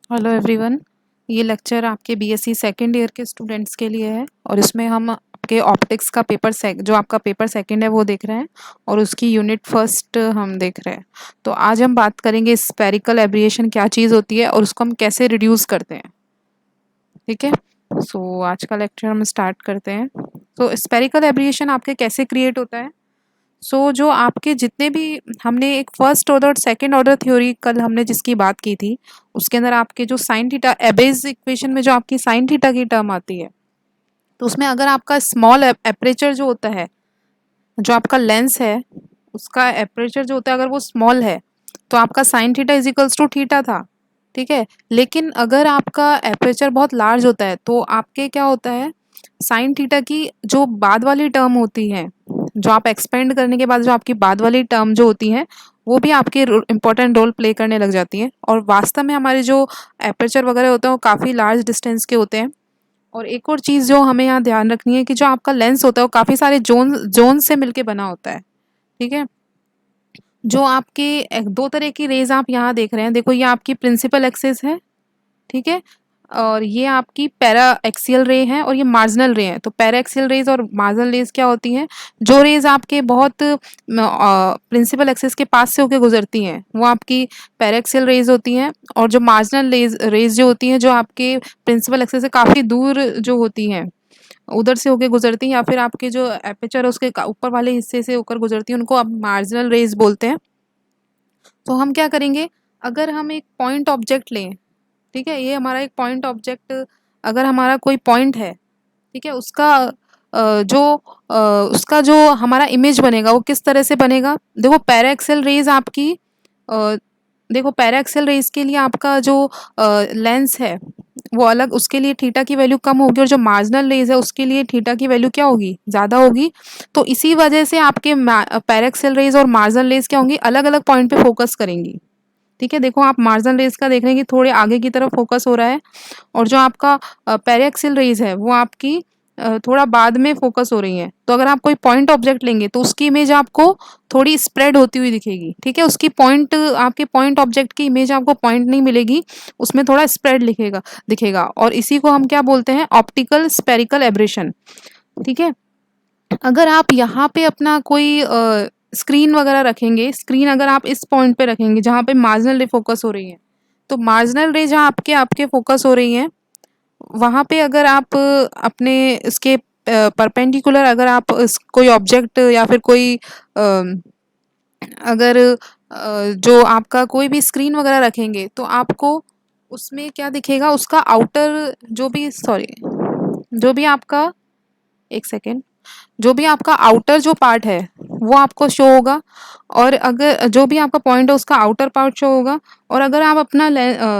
Hello everyone. ये lecture आपके BSc second year के स्टूडेंट्स के लिए है और इसमें हम आपके ऑप्टिक्स का जो आपका पेपर सेकंड है वो देख रहे हैं और उसकी यूनिट फर्स्ट हम देख रहे हैं। तो आज हम बात करेंगे स्फेरिकल एब्रिएशन क्या चीज़ होती है और उसको हम कैसे रिड्यूस करते हैं। ठीक है। सो आज का लेक्चर हम स्टार्ट करते हैं। तो स्फेरिकल एब्रिएशन आपके कैसे क्रिएट होता है। जो आपके जितने भी हमने एक फर्स्ट ऑर्डर और सेकंड ऑर्डर थ्योरी कल हमने जिसकी बात की थी, उसके अंदर आपके जो साइन थीटा एबेज इक्वेशन में जो आपकी साइन थीटा की टर्म आती है, तो उसमें अगर आपका स्मॉल एपरेचर जो होता है, जो आपका लेंस है उसका एपरेचर जो होता है अगर वो स्मॉल है तो आपका sine theta is equals to theta था। ठीक है। लेकिन अगर आपका एपरेचर बहुत लार्ज होता है तो आपके क्या होता है, साइन थीटा की जो बाद वाली टर्म होती है, जो आप एक्सपेंड करने के बाद जो आपकी बाद वाली टर्म जो होती है वो भी आपके इंपॉर्टेंट रोल प्ले करने लग जाती है। और वास्तव में हमारे जो एपरेचर वगैरह होते हैं वो काफ़ी लार्ज डिस्टेंस के होते हैं। और एक और चीज़ जो हमें यहाँ ध्यान रखनी है कि जो आपका लेंस होता है वो काफ़ी सारे जोन से मिलके बना होता है। ठीक है। जो आपके दो तरह की रेज आप यहाँ देख रहे हैं, देखो ये आपकी प्रिंसिपल एक्सिस है। ठीक है। और ये आपकी पैरा एक्सियल रे है और ये मार्जिनल रे है। तो पैरा एक्सियल रेज और मार्जिनल रेज क्या होती हैं, जो रेज आपके बहुत प्रिंसिपल एक्सिस के पास से होकर गुजरती हैं वो आपकी पैरा एक्सियल रेज होती हैं। और जो मार्जिनल रेज जो होती हैं जो आपके प्रिंसिपल एक्सिस से काफ़ी दूर जो होती हैं, उधर से होके गुजरती हैं या फिर आपके जो एपेचर है उसके ऊपर वाले हिस्से से होकर गुजरती हैं, उनको आप मार्जिनल रेज बोलते हैं। तो हम क्या करेंगे, अगर हम एक पॉइंट ऑब्जेक्ट लें, ठीक है, ये हमारा एक पॉइंट ऑब्जेक्ट, अगर हमारा कोई पॉइंट है, ठीक है, उसका जो हमारा इमेज बनेगा वो किस तरह से बनेगा। देखो पैरा एक्सेल रेज आपकी अ, देखो पैरा एक्सेल रेज के लिए आपका जो लेंस है वो अलग, उसके लिए थीटा की वैल्यू कम होगी और जो मार्जिनल रेज है उसके लिए थीटा की वैल्यू क्या होगी, ज़्यादा होगी। तो इसी वजह से आपके पैरा एक्सेल रेज और मार्जिनल रेज क्या होंगी, अलग अलग पॉइंट पे फोकस करेंगी। ठीक है। देखो आप मार्जिनल रेज का देख रहे हैं कि थोड़े आगे की तरफ फोकस हो रहा है और जो आपका पेरिएक्सियल रेज है वो आपकी थोड़ा बाद में फोकस हो रही है। तो अगर आप कोई पॉइंट ऑब्जेक्ट लेंगे तो उसकी इमेज आपको थोड़ी स्प्रेड होती हुई दिखेगी। ठीक है। उसकी पॉइंट आपके पॉइंट ऑब्जेक्ट की इमेज आपको पॉइंट नहीं मिलेगी, उसमें थोड़ा स्प्रेड दिखेगा और इसी को हम क्या बोलते हैं, ऑप्टिकल स्पेरिकल एब्रेशन। ठीक है। अगर आप यहाँ पे अपना कोई स्क्रीन वगैरह रखेंगे, स्क्रीन अगर आप इस पॉइंट पे रखेंगे जहाँ पे मार्जिनल रे फोकस हो रही है, तो मार्जिनल रे जहाँ आपके आपके फोकस हो रही है वहाँ पे अगर आप अपने इसके परपेंडिकुलर अगर आप कोई ऑब्जेक्ट या फिर कोई अगर जो आपका कोई भी स्क्रीन वगैरह रखेंगे तो आपको उसमें क्या दिखेगा, उसका आउटर जो भी आपका, एक सेकेंड, जो भी आपका आउटर जो पार्ट है वो आपको शो होगा। और अगर जो भी आपका पॉइंट है उसका आउटर पार्ट शो होगा। और अगर आप अपना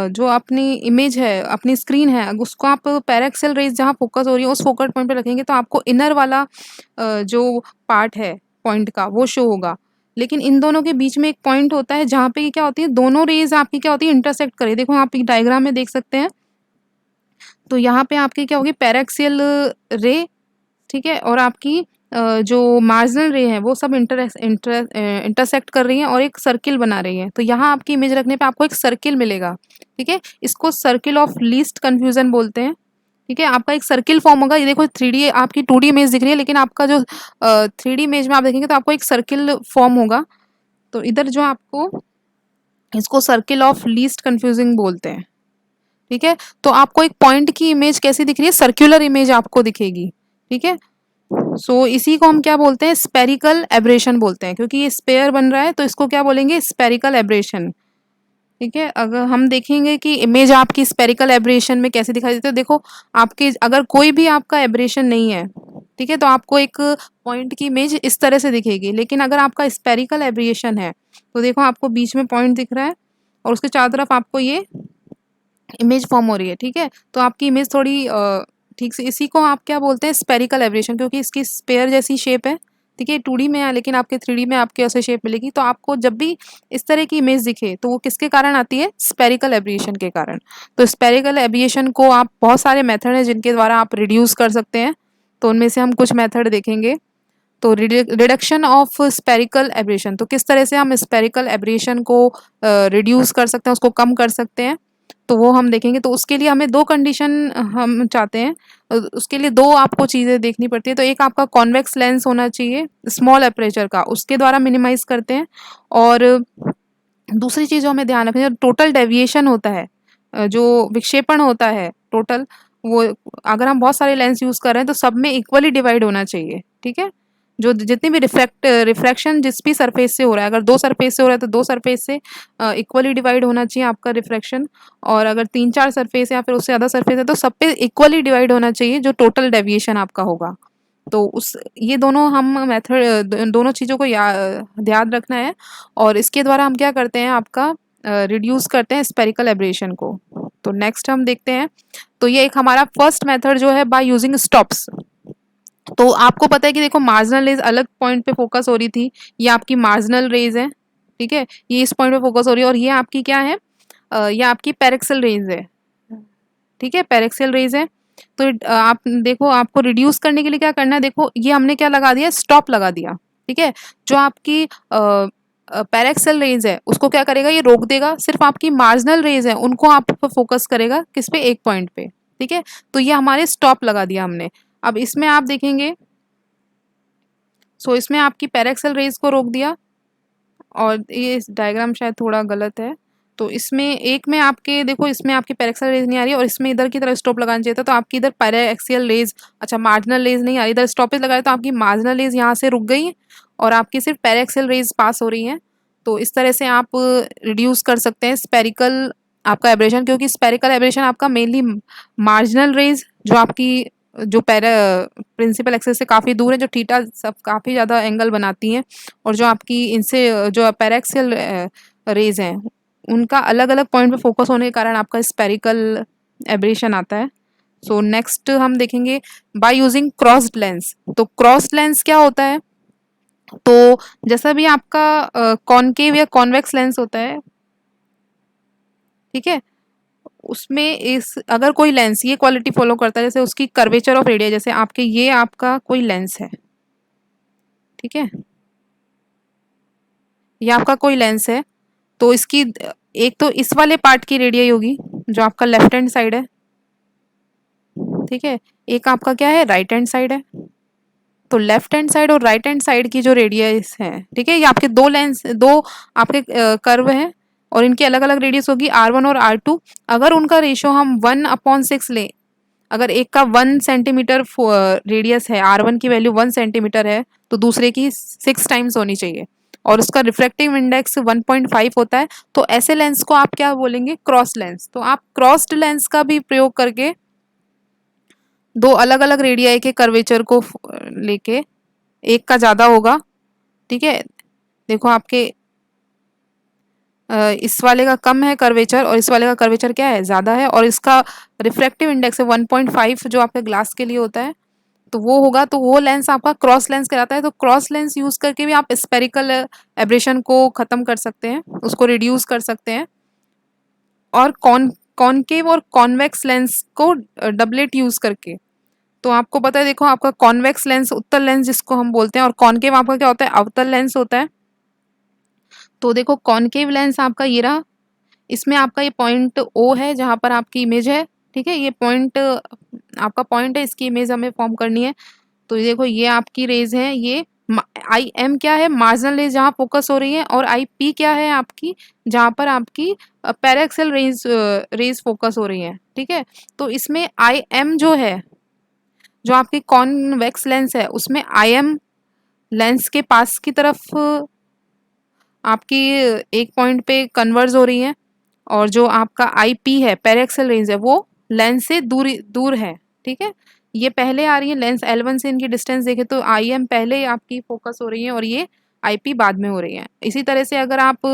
जो अपनी इमेज है, अपनी स्क्रीन है, उसको आप पैराक्सेल रेज जहाँ फोकस हो रही है उस फोकस पॉइंट पे रखेंगे तो आपको इनर वाला जो पार्ट है पॉइंट का वो शो होगा। लेकिन इन दोनों के बीच में एक पॉइंट होता है जहाँ पे क्या होती है, दोनों रेज आपकी क्या होती है, इंटरसेक्ट करे। देखो आप डायग्राम में देख सकते हैं। तो यहाँ पे आपकी क्या होगी, पैराक्सियल रे, ठीक है, और आपकी जो मार्जिनल रे है वो सब इंटरसेक्ट कर रही हैं और एक सर्किल बना रही है। तो यहाँ आपकी इमेज रखने पे आपको एक सर्किल मिलेगा। ठीक है। इसको सर्किल ऑफ लीस्ट कंफ्यूजन बोलते हैं। ठीक है। आपका एक सर्किल फॉर्म होगा। ये देखो 3D आपकी 2D इमेज दिख रही है, लेकिन आपका जो 3D इमेज में आप देखेंगे तो आपको एक सर्किल फॉर्म होगा। तो इधर जो आपको, इसको सर्किल ऑफ लीस्ट कंफ्यूजिंग बोलते हैं। ठीक है। तो आपको एक पॉइंट की इमेज कैसी दिख रही है, सर्कुलर इमेज आपको दिखेगी। ठीक है। इसी को हम क्या बोलते हैं, स्पेरिकल एब्रेशन बोलते हैं, क्योंकि ये स्पेयर बन रहा है तो इसको क्या बोलेंगे, स्पेरिकल एब्रेशन। ठीक है। अगर हम देखेंगे कि इमेज आपकी स्पेरिकल एब्रेशन में कैसे दिखाई देती है, देखो आपके अगर कोई भी आपका एब्रेशन नहीं है, ठीक है, तो आपको एक पॉइंट की इमेज इस तरह से दिखेगी। लेकिन अगर आपका स्पेरिकल एब्रेशन है तो देखो आपको बीच में पॉइंट दिख रहा है और उसके चारों तरफ आपको ये इमेज फॉर्म हो रही है। ठीक है। तो आपकी इमेज थोड़ी ठीक से, इसी को आप क्या बोलते हैं, स्पेरिकल एब्रेशन, क्योंकि इसकी स्पेयर जैसी शेप है। ठीक है। 2D में है लेकिन आपके 3D में आपके ऐसे शेप मिलेगी। तो आपको जब भी इस तरह की इमेज दिखे तो वो किसके कारण आती है, स्पेरिकल एब्रेशन के कारण। तो स्पेरिकल एब्रेशन को आप, बहुत सारे मेथड हैं जिनके द्वारा आप रिड्यूस कर सकते हैं, तो उनमें से हम कुछ मेथड देखेंगे। तो रिडक्शन ऑफ स्पेरिकल एब्रेशन, तो किस तरह से हम स्पेरिकल एब्रेशन को रिड्यूस कर सकते हैं, उसको कम कर सकते हैं। तो वो हम देखेंगे। तो उसके लिए हमें 2 कंडीशन हम चाहते हैं। उसके लिए 2 आपको चीज़ें देखनी पड़ती है। तो एक आपका कॉन्वेक्स लेंस होना चाहिए स्मॉल एपर्चर का, उसके द्वारा मिनिमाइज़ करते हैं। और दूसरी चीज़ जो हमें ध्यान रखनी है, टोटल डेविएशन होता है, जो विक्षेपण होता है टोटल, वो अगर हम बहुत सारे लेंस यूज़ कर रहे हैं तो सब में इक्वली डिवाइड होना चाहिए, ठीक है? जो जितनी भी रिफ्रैक्शन जिस भी सरफेस से हो रहा है, अगर 2 सरफेस से हो रहा है तो 2 सरफेस से इक्वली डिवाइड होना चाहिए आपका रिफ्रैक्शन। और अगर 3-4 सरफेस या फिर उससे ज़्यादा सरफेस है तो सब पे इक्वली डिवाइड होना चाहिए जो टोटल डेविएशन आपका होगा। तो उस ये दोनों हम मेथड दोनों चीज़ों को ध्यान रखना है। और इसके द्वारा हम क्या करते हैं, आपका रिड्यूस करते हैं स्पेरिकल एब्रेशन को। तो नेक्स्ट हम देखते हैं। तो ये एक हमारा फर्स्ट मेथड जो है बाय यूजिंग स्टॉप्स। तो आपको पता है कि देखो मार्जिनल रेज अलग पॉइंट पे फोकस हो रही थी, ये आपकी मार्जिनल रेज है, ठीक है, ये इस पॉइंट पे फोकस हो रही है। और ये आपकी क्या है, ये आपकी पेरेक्सल रेज है, ठीक है, पेरेक्सल रेज है। तो आप देखो आपको रिड्यूस करने के लिए क्या करना है, देखो ये हमने क्या लगा दिया, स्टॉप लगा दिया, ठीक है। जो आपकी पेरेक्सल रेज है उसको क्या करेगा, ये रोक देगा। सिर्फ आपकी मार्जिनल रेज है उनको आप फोकस करेगा किस पे, एक पॉइंट पे, ठीक है। तो ये हमारे स्टॉप लगा दिया हमने। अब इसमें आप देखेंगे, सो इसमें आपकी पेरेक्सल रेज को रोक दिया। और ये डायग्राम शायद थोड़ा गलत है। तो इसमें एक में आपके देखो, इसमें आपकी पेरेक्सल रेज नहीं आ रही है और इसमें इधर की तरफ स्टॉप लगाना चाहिए था, तो आपकी इधर पेरेक्सियल रेज, अच्छा मार्जिनल रेज नहीं आ रही, इधर स्टॉपेज लगाया तो आपकी मार्जिनल रेज यहाँ से रुक गई और आपकी सिर्फ पेरेक्सियल रेज पास हो रही हैं। तो इस तरह से आप रिड्यूस कर सकते हैं स्पेरिकल आपका एब्रेशन, क्योंकि स्पेरिकल एब्रेशन आपका मेनली मार्जिनल रेज जो आपकी जो प्रिंसिपल एक्सिस से काफ़ी दूर है, जो थीटा सब काफ़ी ज़्यादा एंगल बनाती हैं, और जो आपकी इनसे जो पैरेक्सियल रेज हैं उनका अलग अलग पॉइंट पे फोकस होने के कारण आपका स्पेरिकल एब्रेशन आता है। सो नेक्स्ट हम देखेंगे बाय यूजिंग क्रॉस्ड लेंस। तो क्रॉस्ड लेंस क्या होता है, तो जैसा भी आपका कॉनकेव या कॉन्वेक्स लेंस होता है, ठीक है, उसमें इस अगर कोई लेंस ये क्वालिटी फॉलो करता है, जैसे उसकी कर्वेचर ऑफ रेडियस, जैसे आपके ये आपका कोई लेंस है, ठीक है, ये आपका कोई लेंस है, तो इसकी एक तो इस वाले पार्ट की रेडियस होगी जो आपका लेफ्ट हैंड साइड है, ठीक है, एक आपका क्या है, राइट हैंड साइड है। तो लेफ्ट हैंड साइड और राइट हैंड साइड की जो रेडियस है, ठीक है, ये आपके दो लेंस, दो आपके कर्व हैं और इनकी अलग अलग रेडियस होगी R1 और R2। अगर उनका रेशियो हम 1/6 लें, अगर एक का 1 सेंटीमीटर रेडियस है, R1 की वैल्यू 1 सेंटीमीटर है, तो दूसरे की 6 टाइम्स होनी चाहिए, और उसका रिफ्रैक्टिव इंडेक्स 1.5 होता है। तो ऐसे लेंस को आप क्या बोलेंगे, क्रॉस लेंस। तो आप क्रॉस्ड लेंस का भी प्रयोग करके दो अलग अलग रेडियाई के कर्वेचर को लेके, एक का ज़्यादा होगा, ठीक है, देखो आपके इस वाले का कम है कर्वेचर और इस वाले का कर्वेचर क्या है, ज़्यादा है, और इसका रिफ्रैक्टिव इंडेक्स है 1.5 जो आपके ग्लास के लिए होता है, तो वो होगा, तो वो लेंस आपका क्रॉस लेंस कहलाता है। तो क्रॉस लेंस यूज़ करके भी आप स्पेरिकल एब्रेशन को ख़त्म कर सकते हैं, उसको रिड्यूस कर सकते हैं। और कॉनकेव और कॉन्वेक्स लेंस को डबलेट यूज़ करके, तो आपको पता है देखो, आपका कॉन्वेक्स लेंस उत्तल लेंस जिसको हम बोलते हैं, और कॉनकेव आपका क्या होता है, अवतल लेंस होता है। तो देखो कॉनकेव लेंस आपका ये रहा, इसमें आपका ये पॉइंट ओ है जहाँ पर आपकी इमेज है, ठीक है, ये पॉइंट आपका पॉइंट है, इसकी इमेज हमें फॉर्म करनी है। तो देखो ये आपकी रेज है, ये आई एम क्या है, मार्जिनल रेज जहाँ फोकस हो रही है, और आई पी क्या है आपकी, जहाँ पर आपकी पैराक्सल रेज रेज फोकस हो रही है, ठीक है। तो इसमें आई एम जो है, जो आपकी कॉन्वेक्स लेंस है, उसमें आई एम लेंस के पास की तरफ आपकी एक पॉइंट पे कन्वर्ज हो रही है, और जो आपका आई पी है, पैराक्सल रेंज है, वो लेंस से दूर दूर है, ठीक है। ये पहले आ रही है, लेंस L1 से इनकी डिस्टेंस देखें तो आई एम पहले आपकी फोकस हो रही है और ये आई पी बाद में हो रही है। इसी तरह से अगर आप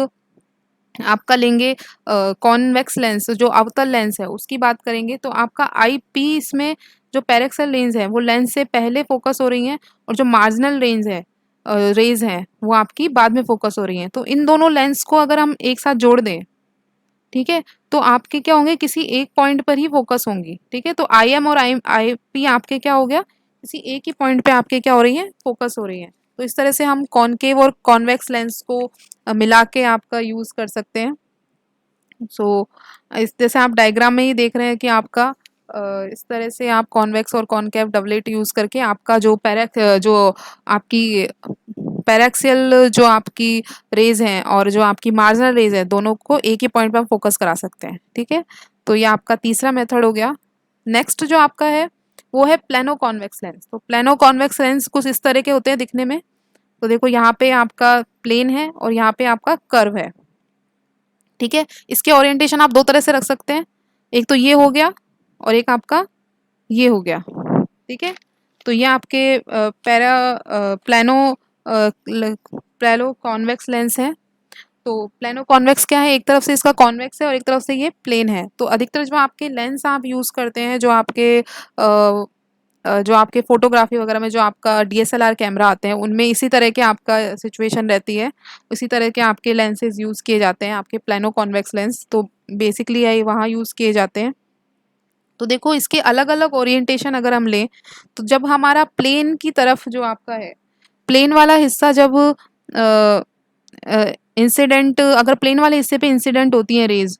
आपका लेंगे कॉन्वेक्स लेंस, जो अवतल लेंस है उसकी बात करेंगे, तो आपका आई पी इसमें जो पैरेक्सल रेंज है वो लेंस से पहले फोकस हो रही हैं, और जो मार्जिनल रेंज है रेज है वो आपकी बाद में फोकस हो रही हैं। तो इन दोनों लेंस को अगर हम एक साथ जोड़ दें, ठीक है, तो आपके क्या होंगे, किसी एक पॉइंट पर ही फोकस होंगी, ठीक है। तो आई एम और आई पी आपके क्या हो गया, किसी एक ही पॉइंट पे आपके क्या हो रही है, फोकस हो रही है। तो इस तरह से हम कॉनकेव और कॉन्वेक्स लेंस को मिला के आपका यूज कर सकते हैं। सो इस जैसे आप डायग्राम में ही देख रहे हैं कि आपका इस तरह से आप कॉन्वेक्स और कॉनकेव डबलेट यूज करके आपका जो जो आपकी पैराक्सियल जो आपकी रेज हैं और जो आपकी मार्जिनल रेज है दोनों को एक ही पॉइंट पर हम फोकस करा सकते हैं। ठीक है, तो ये आपका तीसरा मेथड हो गया। नेक्स्ट जो आपका है वो है प्लेनो कॉन्वेक्स लेंस। तो प्लेनो कॉन्वेक्स लेंस कुछ इस तरह के होते हैं दिखने में। तो देखो यहाँ पे आपका प्लेन है और यहाँ पे आपका कर्व है। ठीक है, इसके ओरिएंटेशन आप दो तरह से रख सकते हैं, एक तो ये हो गया और एक आपका ये हो गया। ठीक है, तो ये आपके प्लेनो प्लेनो कॉन्वेक्स लेंस है। तो प्लेनो कॉन्वेक्स क्या है, एक तरफ से इसका कॉन्वेक्स है और एक तरफ से ये प्लेन है। तो अधिकतर जो आपके लेंस आप यूज़ करते हैं, जो आपके फोटोग्राफी वगैरह में जो आपका डीएसएलआर कैमरा आते हैं उनमें इसी तरह के आपका सिचुएशन रहती है, इसी तरह के आपके लेंसेज यूज़ किए जाते हैं, आपके प्लेनो कॉन्वेक्स लेंस। तो बेसिकली यही वहाँ यूज़ किए जाते हैं। तो देखो इसके अलग अलग ओरिएंटेशन अगर हम लें, तो जब हमारा प्लेन की तरफ जो आपका है, प्लेन वाला हिस्सा जब इंसिडेंट, अगर प्लेन वाले हिस्से पे इंसिडेंट होती है रेज,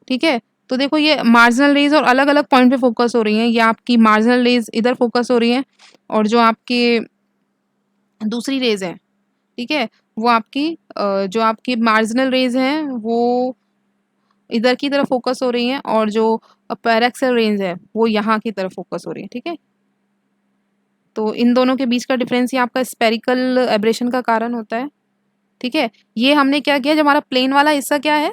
ठीक है, तो देखो ये मार्जिनल रेज और अलग अलग पॉइंट पे फोकस हो रही हैं। ये आपकी मार्जिनल रेज इधर फोकस हो रही है और जो आपकी दूसरी रेज है, ठीक है, वो आपकी जो आपकी मार्जिनल रेज हैं वो इधर की तरफ फोकस हो रही हैं और जो पैरेक्सल रेंज है वो यहाँ की तरफ फोकस हो रही है। ठीक है, तो इन दोनों के बीच का डिफरेंस ये आपका स्पेरिकल एब्रेशन का कारण होता है। ठीक है, ये हमने क्या किया, जब हमारा प्लेन वाला हिस्सा क्या है,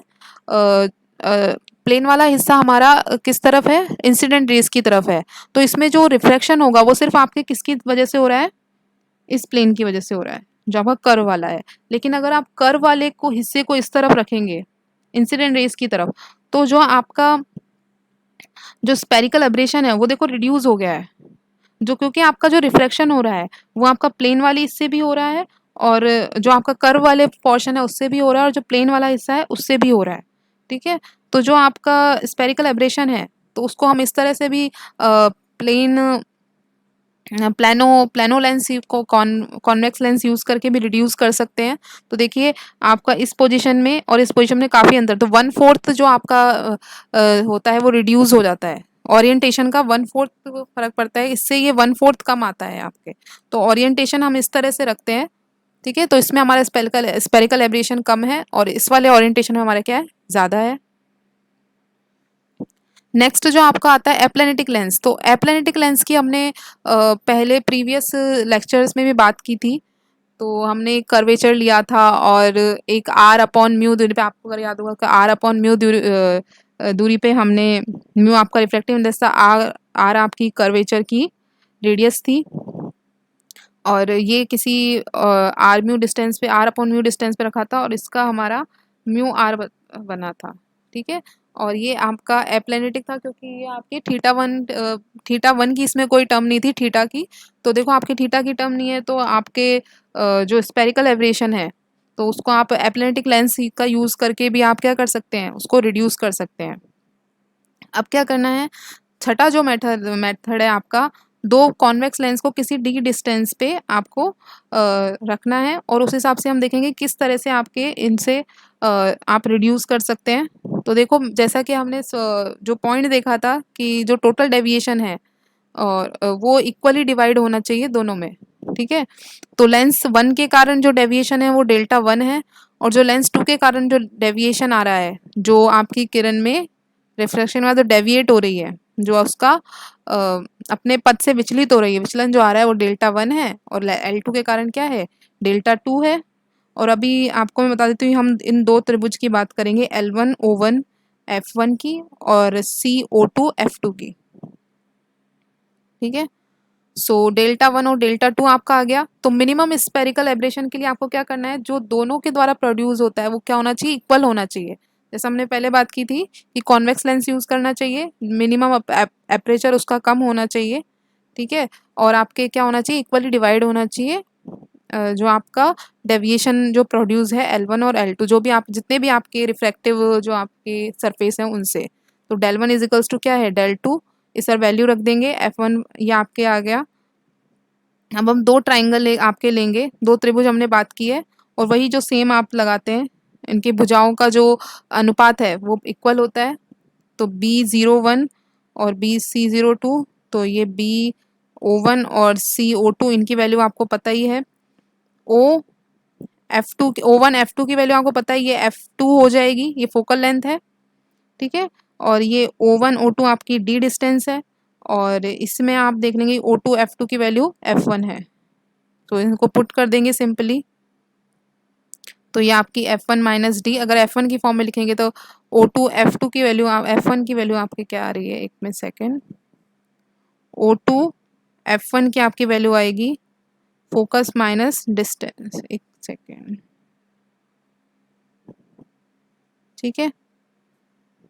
प्लेन वाला हिस्सा हमारा किस तरफ है, इंसिडेंट रेज की तरफ है। तो इसमें जो रिफ्लेक्शन होगा वो सिर्फ आपके किसकी वजह से हो रहा है, इस प्लेन की वजह से हो रहा है जो आपका कर्व वाला है। लेकिन अगर आप कर्व वाले को हिस्से को इस तरफ रखेंगे, इंसिडेंट रेज की तरफ, तो जो आपका जो स्पेरिकल एब्रेशन है वो देखो रिड्यूस हो गया है। जो क्योंकि आपका जो रिफ्लेक्शन हो रहा है वो आपका प्लेन वाली इससे भी हो रहा है और जो आपका कर्व वाले पोर्शन है उससे भी हो रहा है और जो प्लेन वाला हिस्सा है उससे भी हो रहा है। ठीक है, तो जो आपका स्पेरिकल एब्रेशन है तो उसको हम इस तरह से भी प्लेन प्लेनो प्लेनो लेंस को कॉन्वेक्स लेंस यूज करके भी रिड्यूस कर सकते हैं। तो देखिए आपका इस पोजीशन में और इस पोजीशन में काफ़ी अंतर, तो 1/4 जो आपका होता है वो रिड्यूस हो जाता है। ओरिएंटेशन का 1/4 फर्क पड़ता है, इससे ये 1/4 कम आता है आपके। तो ओरिएंटेशन हम इस तरह से रखते हैं। ठीक है, तो इसमें हमारा स्पेरिकल स्पेरिकल एब्रेशन कम है और इस वाले ओरिएंटेशन में हमारा क्या है, ज़्यादा है। नेक्स्ट जो आपका आता है एप्लेनेटिक लेंस। तो एप्लेनेटिक लेंस की हमने पहले प्रीवियस लेक्चर्स में भी बात की थी। तो हमने एक कर्वेचर लिया था और एक आर अपॉन म्यू दूरी पे, आपको अगर याद होगा कि आर अपॉन म्यू दूरी पे हमने, म्यू आपका रिफ्लेक्टिव इंडेक्स था, आर आर आपकी कर्वेचर की रेडियस थी और ये किसी आर म्यू डिस्टेंस पे, आर अपॉन म्यू डिस्टेंस पे रखा था और इसका हमारा म्यू आर बना था। ठीक है, और ये आपका एप्लेनेटिक था क्योंकि ये आपकी थीटा वन की इसमें कोई टर्म नहीं थी थीटा की। तो देखो आपकी थीटा की टर्म नहीं है तो आपके जो स्पेरिकल एब्रेशन है तो उसको आप एप्लेनेटिक लेंस का यूज़ करके भी आप क्या कर सकते हैं, उसको रिड्यूस कर सकते हैं। अब क्या करना है, छठा जो मेथड मेथड है आपका, दो कॉन्वेक्स लेंस को किसी डी डिस्टेंस पे आपको रखना है और उस हिसाब से हम देखेंगे किस तरह से आपके इनसे आप रिड्यूस कर सकते हैं। तो देखो जैसा कि हमने जो पॉइंट देखा था कि जो टोटल डेविएशन है और वो इक्वली डिवाइड होना चाहिए दोनों में। ठीक है, तो लेंस वन के कारण जो डेविएशन है वो डेल्टा वन है और जो लेंस टू के कारण जो डेविएशन आ रहा है, जो आपकी किरण में रिफ्लेक्शन में तो डेविएट हो रही है, जो उसका अपने पथ से विचलित हो रही है, विचलन जो आ रहा है वो डेल्टा वन है और एल टू के कारण क्या है, डेल्टा टू है। और अभी आपको मैं बता देती हूँ, हम इन दो त्रिभुज की बात करेंगे, L1 O1 F1 की और CO2 F2 की। ठीक है, सो डेल्टा वन और डेल्टा टू आपका आ गया। तो मिनिमम स्पेरिकल एब्रेशन के लिए आपको क्या करना है, जो दोनों के द्वारा प्रोड्यूस होता है वो क्या होना चाहिए, इक्वल होना चाहिए। जैसे हमने पहले बात की थी कि कॉन्वेक्स लेंस यूज़ करना चाहिए, मिनिमम एपरेचर उसका कम होना चाहिए। ठीक है, और आपके क्या होना चाहिए, इक्वली डिवाइड होना चाहिए जो आपका डेविएशन जो प्रोड्यूस है L1 और L2, जो भी आप जितने भी आपके रिफ्रैक्टिव जो आपके सरफेस हैं उनसे। तो del one is equals to क्या है, डेल टू, इस पर वैल्यू रख देंगे, F1 ये आपके आ गया। अब हम दो ट्राइंगल आपके लेंगे, दो त्रिभुज हमने बात की है और वही जो सेम आप लगाते हैं, इनकी भुजाओं का जो अनुपात है वो इक्वल होता है। तो B01 और BC02, तो ये BO1 और CO2 इनकी वैल्यू आपको पता ही है। O F2 O1 F2 की वैल्यू आपको पता है, ये F2 हो जाएगी, ये फोकल लेंथ है, ठीक है। और ये O1 O2 आपकी D डिस्टेंस है, और इसमें आप देख लेंगे O2 F2 की वैल्यू F1 है। तो इनको पुट कर देंगे सिंपली, तो ये आपकी F1 माइनस डी, अगर F1 की फॉर्म में लिखेंगे तो O2 F2 की वैल्यू, F1 की वैल्यू आपकी क्या आ रही है, एक में सेकेंड, O2 F1 की आपकी वैल्यू आएगी फोकस माइनस डिस्टेंस, एक सेकेंड, ठीक है।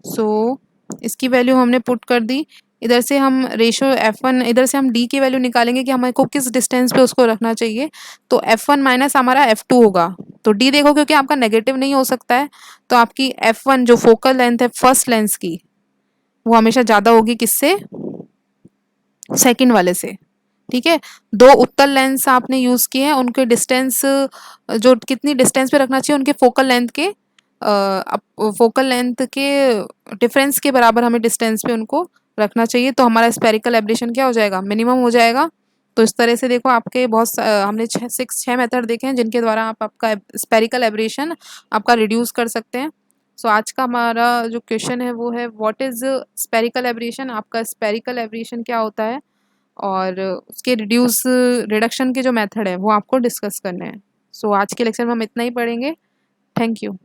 सो इसकी वैल्यू हमने पुट कर दी। इधर से हम रेशो F1, इधर से हम D की वैल्यू निकालेंगे कि हमें को किस डिस्टेंस पे उसको रखना चाहिए। तो F1 माइनस हमारा F2 होगा। तो D देखो, क्योंकि आपका नेगेटिव नहीं हो सकता है, तो आपकी F1 जो फोकल लेंथ है फर्स्ट लेंस की, वो हमेशा ज़्यादा होगी किससे, सेकंड वाले से, ठीक है। दो उत्तल लेंस आपने यूज़ किए हैं, उनके डिस्टेंस जो कितनी डिस्टेंस पे रखना चाहिए, उनके फोकल लेंथ के डिफरेंस के बराबर हमें डिस्टेंस पे उनको रखना चाहिए। तो हमारा स्पेरिकल एब्रेशन क्या हो जाएगा, मिनिमम हो जाएगा। तो इस तरह से देखो, आपके हमने छः मेथड देखे हैं जिनके द्वारा आप आपका स्पेरिकल एब्रेशन आपका रिड्यूस कर सकते हैं। सो आज का हमारा जो क्वेश्चन है वो है, व्हाट इज़ स्पेरिकल एब्रेशन, आपका स्पेरिकल एब्रेशन क्या होता है, और उसके रिडक्शन के जो मेथड है वो आपको डिस्कस करने हैं। सो आज के लेक्चर में हम इतना ही पढ़ेंगे। Thank you.